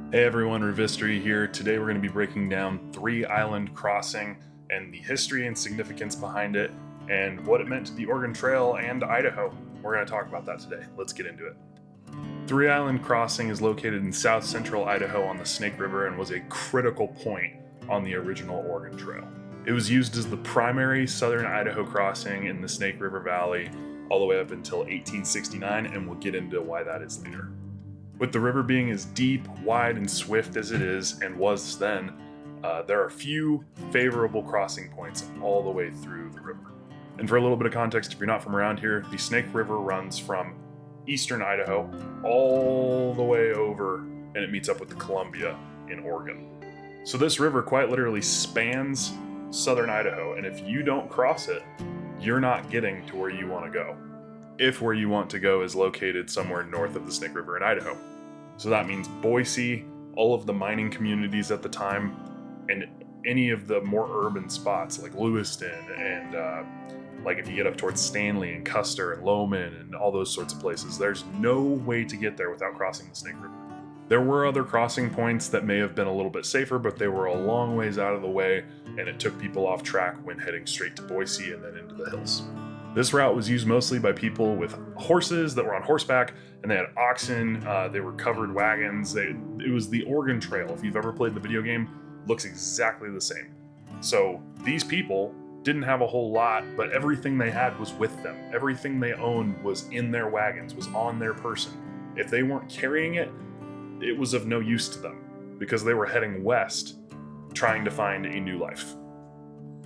Hey everyone, Revistory here. Today we're going to be breaking down Three Island Crossing and the history and significance behind it and what it meant to the Oregon Trail and Idaho. We're going to talk about that today. Let's get into it. Three Island Crossing is located in south central Idaho on the Snake River and was a critical point on the original Oregon Trail. It was used as the primary southern Idaho crossing in the Snake River Valley all the way up until 1869, and we'll get into why that is later. With the river being as deep, wide, and swift as it is and was then, there are few favorable crossing points all the way through the river. And for a little bit of context, if you're not from around here, the Snake River runs from eastern Idaho all the way over and it meets up with the Columbia in Oregon. So this river quite literally spans southern Idaho, and if you don't cross it, you're not getting to where you want to go. If where you want to go is located somewhere north of the Snake River in Idaho. So that means Boise, all of the mining communities at the time, and any of the more urban spots like Lewiston and like if you get up towards Stanley and Custer and Loman and all those sorts of places, there's no way to get there without crossing the Snake River. There were other crossing points that may have been a little bit safer, but they were a long ways out of the way, and it took people off track when heading straight to Boise and then into the hills. This route was used mostly by people with horses that were on horseback, and they had oxen, they were covered wagons. It was the Oregon Trail. If you've ever played the video game, it looks exactly the same. So these people didn't have a whole lot, but everything they had was with them. Everything they owned was in their wagons, was on their person. If they weren't carrying it, it was of no use to them because they were heading west, trying to find a new life.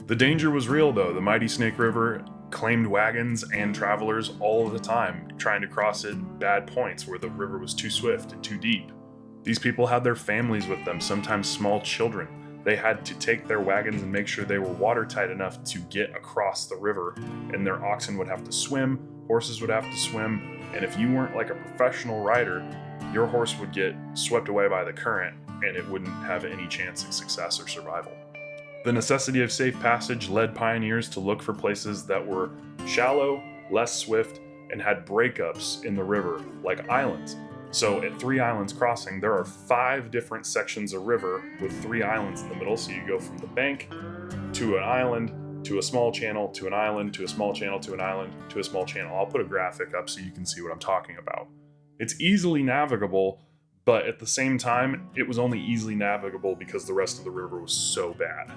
The danger was real though. The mighty Snake River claimed wagons and travelers all of the time, trying to cross it at bad points where the river was too swift and too deep. These people had their families with them, sometimes small children. They had to take their wagons and make sure they were watertight enough to get across the river, and their oxen would have to swim, horses would have to swim, and if you weren't like a professional rider, your horse would get swept away by the current and it wouldn't have any chance of success or survival. The necessity of safe passage led pioneers to look for places that were shallow, less swift, and had breakups in the river, like islands. So at Three Islands Crossing, there are 5 different sections of river with 3 islands in the middle. So you go from the bank to an island, to a small channel, to an island, to a small channel, to an island, to a small channel. I'll put a graphic up so you can see what I'm talking about. It's easily navigable, but at the same time, it was only easily navigable because the rest of the river was so bad.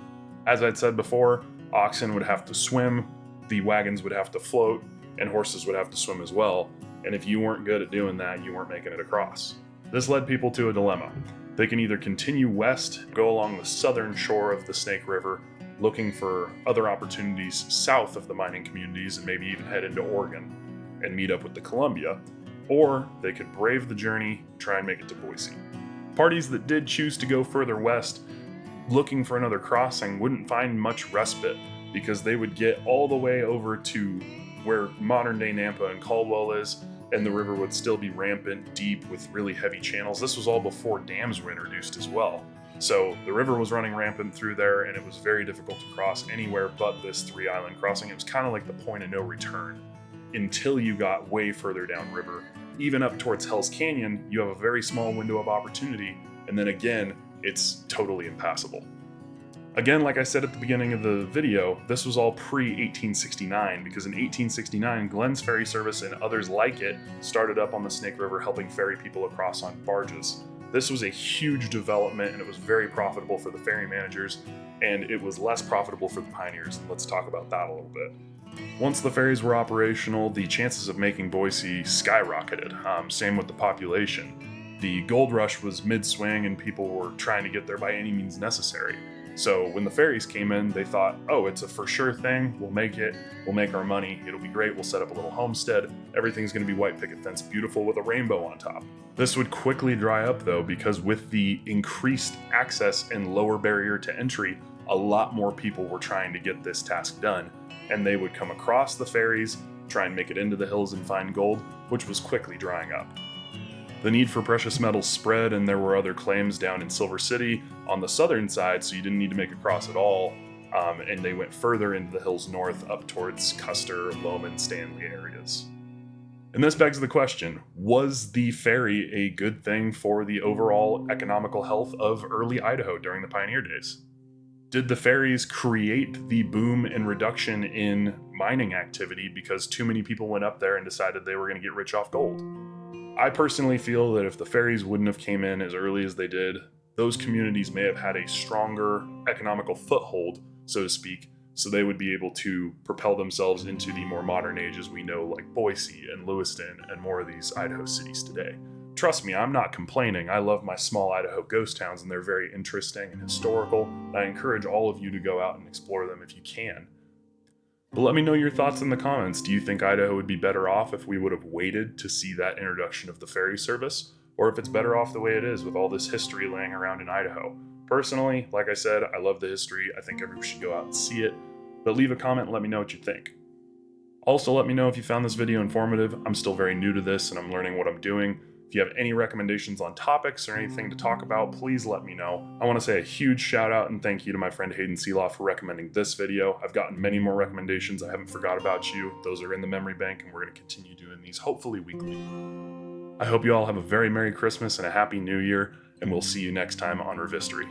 As I'd said before, oxen would have to swim, the wagons would have to float, and horses would have to swim as well. And if you weren't good at doing that, you weren't making it across. This led people to a dilemma. They can either continue west, go along the southern shore of the Snake River, looking for other opportunities south of the mining communities and maybe even head into Oregon and meet up with the Columbia, or they could brave the journey, try and make it to Boise. Parties that did choose to go further west, looking for another crossing, wouldn't find much respite because they would get all the way over to where modern day Nampa and Caldwell is, and the river would still be rampant, deep, with really heavy channels. This was all before dams were introduced as well. So the river was running rampant through there, and it was very difficult to cross anywhere but this Three Island Crossing. It was kind of like the point of no return until you got way further downriver. Even up towards Hell's Canyon, you have a very small window of opportunity, and then again, it's totally impassable. Again, like I said at the beginning of the video, this was all pre-1869 because in 1869, Glenn's Ferry Service and others like it started up on the Snake River helping ferry people across on barges. This was a huge development and it was very profitable for the ferry managers, and it was less profitable for the pioneers. Let's talk about that a little bit. Once the ferries were operational, the chances of making Boise skyrocketed. Same with the population. The gold rush was mid-swing and people were trying to get there by any means necessary. So when the ferries came in, they thought, oh, it's a for sure thing. We'll make it. We'll make our money. It'll be great. We'll set up a little homestead. Everything's going to be white picket fence, beautiful with a rainbow on top. This would quickly dry up though, because with the increased access and lower barrier to entry, a lot more people were trying to get this task done. And they would come across the ferries, try and make it into the hills and find gold, which was quickly drying up. The need for precious metals spread, and there were other claims down in Silver City on the southern side, so you didn't need to make a cross at all. And they went further into the hills north up towards Custer, Loman, Stanley areas. And this begs the question, was the ferry a good thing for the overall economical health of early Idaho during the pioneer days? Did the ferries create the boom and reduction in mining activity because too many people went up there and decided they were going to get rich off gold? I personally feel that if the ferries wouldn't have came in as early as they did, those communities may have had a stronger economical foothold, so to speak, so they would be able to propel themselves into the more modern age as we know, like Boise and Lewiston and more of these Idaho cities today. Trust me, I'm not complaining. I love my small Idaho ghost towns and they're very interesting and historical. I encourage all of you to go out and explore them if you can. But let me know your thoughts in the comments. Do you think Idaho would be better off if we would have waited to see that introduction of the ferry service? Or if it's better off the way it is with all this history laying around in Idaho? Personally, like I said, I love the history. I think everyone should go out and see it. But leave a comment and let me know what you think. Also, let me know if you found this video informative. I'm still very new to this and I'm learning what I'm doing. If you have any recommendations on topics or anything to talk about, please let me know. I want to say a huge shout out and thank you to my friend Hayden Seeloff for recommending this video. I've gotten many more recommendations. I haven't forgot about you. Those are in the memory bank and we're going to continue doing these hopefully weekly. I hope you all have a very Merry Christmas and a Happy New Year, and we'll see you next time on Revistory.